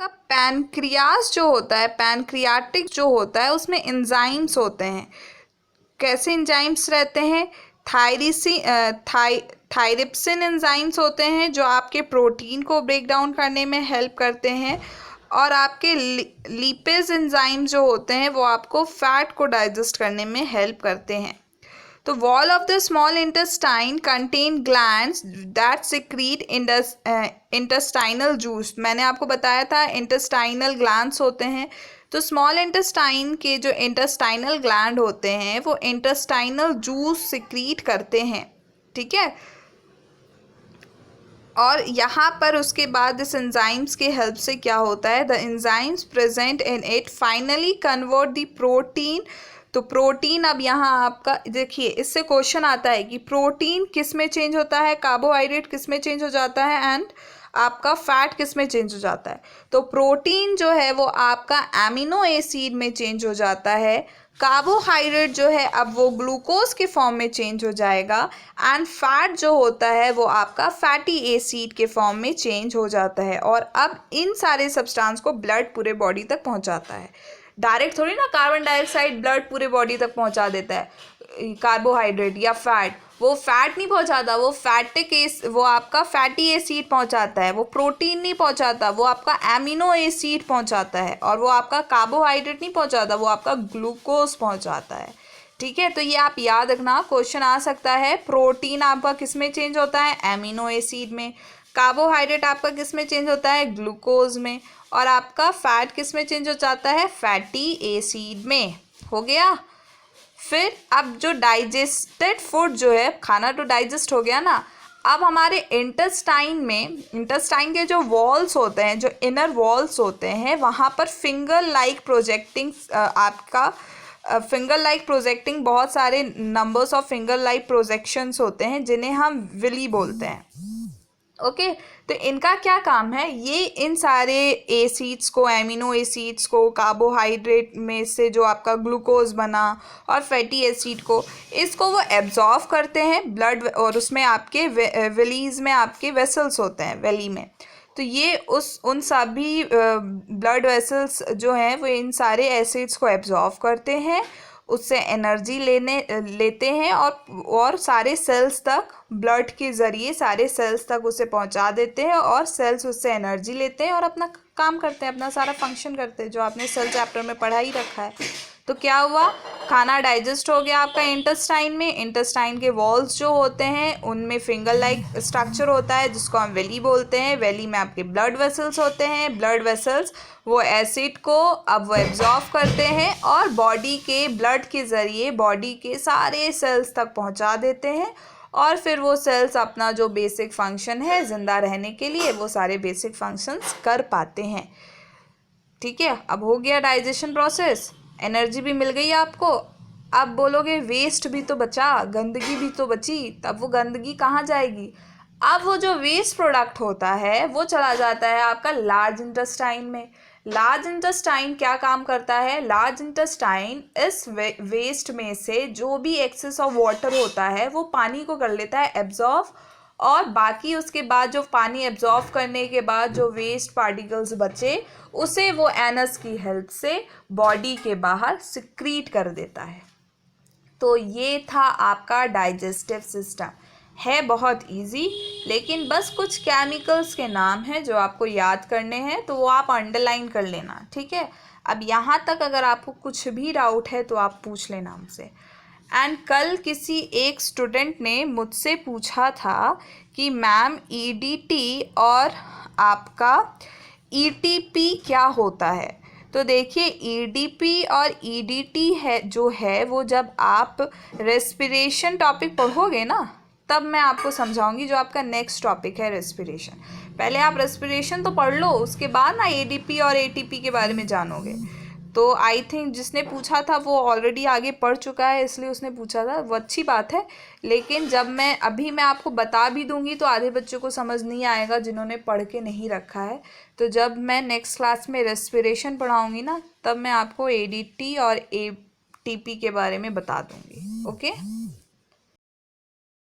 आपका पैनक्रियास जो होता है, पैनक्रियाटिक जो होता है, उसमें एंजाइम्स होते हैं। कैसे एंजाइम्स रहते हैं? थायरिप्सिन एंजाइम्स होते हैं जो आपके प्रोटीन को ब्रेक डाउन करने में हेल्प करते हैं, और आपके लिपेज एंजाइम जो होते हैं वो आपको फैट को डाइजेस्ट करने में हेल्प करते हैं। तो wall of the small intestine contain glands that secrete intestinal juice. मैंने आपको बताया था इंटेस्टाइनल ग्लैंड्स होते हैं। तो स्मॉल इंटेस्टाइन के जो इंटेस्टाइनल ग्लैंड होते हैं वो इंटेस्टाइनल जूस सिक्रीट करते हैं, ठीक है। और यहाँ पर उसके बाद इस एंजाइम्स के हेल्प से क्या होता है, the enzymes present in it finally convert the protein. तो प्रोटीन, अब यहाँ आपका देखिए, इससे क्वेश्चन आता है कि प्रोटीन किस में चेंज होता है, कार्बोहाइड्रेट किस में चेंज हो जाता है, एंड आपका फैट किस में चेंज हो जाता है। तो प्रोटीन जो है वो आपका एमिनो एसिड में चेंज हो जाता है, कार्बोहाइड्रेट जो है अब वो ग्लूकोज के फॉर्म में चेंज हो जाएगा, एंड फैट जो होता है वो आपका फैटी एसिड के फॉर्म में चेंज हो जाता है। और अब इन सारे सब्सटेंस को ब्लड पूरे बॉडी तक पहुंचाता है। डायरेक्ट थोड़ी ना कार्बन डाइऑक्साइड ब्लड पूरे बॉडी तक पहुंचा देता है, कार्बोहाइड्रेट या फैट, वो फैट नहीं पहुंचाता, वो आपका फैटी एसिड पहुंचाता है, वो प्रोटीन नहीं पहुंचाता, वो आपका एमिनो एसिड पहुंचाता है, और वो आपका कार्बोहाइड्रेट नहीं पहुंचाता, वो आपका ग्लूकोज पहुंचाता है, ठीक है। तो ये आप याद रखना, क्वेश्चन आ सकता है। प्रोटीन आपका किस में चेंज होता है, एमिनो एसिड में। कार्बोहाइड्रेट आपका किस में चेंज होता है, ग्लूकोज में। और आपका फैट किस में चेंज हो जाता है, फैटी एसिड में। हो गया। फिर अब जो डाइजेस्टेड फूड जो है, खाना तो डाइजेस्ट हो गया ना, अब हमारे इंटेस्टाइन के जो वॉल्स होते हैं, जो इनर वॉल्स होते हैं, वहाँ पर फिंगर लाइक प्रोजेक्टिंग बहुत सारे numbers of finger like projections होते हैं जिन्हें हम विली बोलते हैं, ओके। तो इनका क्या काम है, ये इन सारे एसिड्स को, एमिनो एसिड्स को, कार्बोहाइड्रेट में से जो आपका ग्लूकोज बना और फैटी एसिड को, इसको वो एब्जॉर्व करते हैं ब्लड, और उसमें आपके वेलीज में आपके वेसल्स होते हैं, वेली में। तो ये उन सभी ब्लड वेसल्स जो हैं वो इन सारे एसिड्स को एब्जॉर्व करते हैं, उससे एनर्जी लेते हैं, और सारे सेल्स तक ब्लड के ज़रिए सारे सेल्स तक उसे पहुंचा देते हैं, और सेल्स उससे एनर्जी लेते हैं और अपना काम करते हैं, अपना सारा फंक्शन करते हैं, जो आपने सेल चैप्टर में पढ़ा ही रखा है। तो क्या हुआ, खाना डाइजेस्ट हो गया आपका इंटेस्टाइन में। इंटेस्टाइन के वॉल्स जो होते हैं उनमें फिंगर लाइक स्ट्रक्चर होता है जिसको हम वेली बोलते हैं। वेली में आपके ब्लड वेसल्स होते हैं। ब्लड वेसल्स वो एसिड को अब वो एब्जॉर्व करते हैं और बॉडी के ब्लड के ज़रिए बॉडी के सारे सेल्स तक पहुंचा देते हैं, और फिर वो सेल्स अपना जो बेसिक फंक्शन है ज़िंदा रहने के लिए, वो सारे बेसिक फंक्शंस कर पाते हैं, ठीक है। अब हो गया डाइजेशन प्रोसेस, एनर्जी भी मिल गई आपको। अब बोलोगे वेस्ट भी तो बचा, गंदगी भी तो बची, तब वो गंदगी कहाँ जाएगी? अब वो जो वेस्ट प्रोडक्ट होता है वो चला जाता है आपका लार्ज इंटेस्टाइन में। लार्ज इंटेस्टाइन क्या काम करता है, लार्ज इंटेस्टाइन इस वेस्ट में से जो भी एक्सेस ऑफ वाटर होता है वो पानी को कर लेता है एब्जॉर्व, और बाकी उसके बाद जो पानी एब्जॉर्व करने के बाद जो वेस्ट पार्टिकल्स बचे उसे वो एनस की हेल्प से बॉडी के बाहर सिक्रीट कर देता है। तो ये था आपका डाइजेस्टिव सिस्टम। है बहुत इजी, लेकिन बस कुछ केमिकल्स के नाम हैं जो आपको याद करने हैं, तो वो आप अंडरलाइन कर लेना, ठीक है। अब यहाँ तक अगर आपको कुछ भी डाउट है तो आप पूछ लेना हमसे। एंड कल किसी एक स्टूडेंट ने मुझसे पूछा था कि मैम ईडीटी और आपका ईटीपी क्या होता है। तो देखिए, ईडीपी और ईडीटी है जो है वो जब आप रेस्पिरेशन टॉपिक पढ़ोगे ना तब मैं आपको समझाऊंगी, जो आपका नेक्स्ट टॉपिक है रेस्पिरेशन। पहले आप रेस्पिरेशन तो पढ़ लो, उसके बाद ना एडीपी और एटीपी के बारे में जानोगे। तो आई थिंक जिसने पूछा था वो ऑलरेडी आगे पढ़ चुका है, इसलिए उसने पूछा था, वो अच्छी बात है। लेकिन जब मैं आपको बता भी दूंगी तो आधे बच्चों को समझ नहीं आएगा जिन्होंने पढ़ के नहीं रखा है। तो जब मैं नेक्स्ट क्लास में रेस्पिरेशन पढ़ाऊँगी ना तब मैं आपको एडीटी और एटीपी के बारे में बता दूँगी, ओके।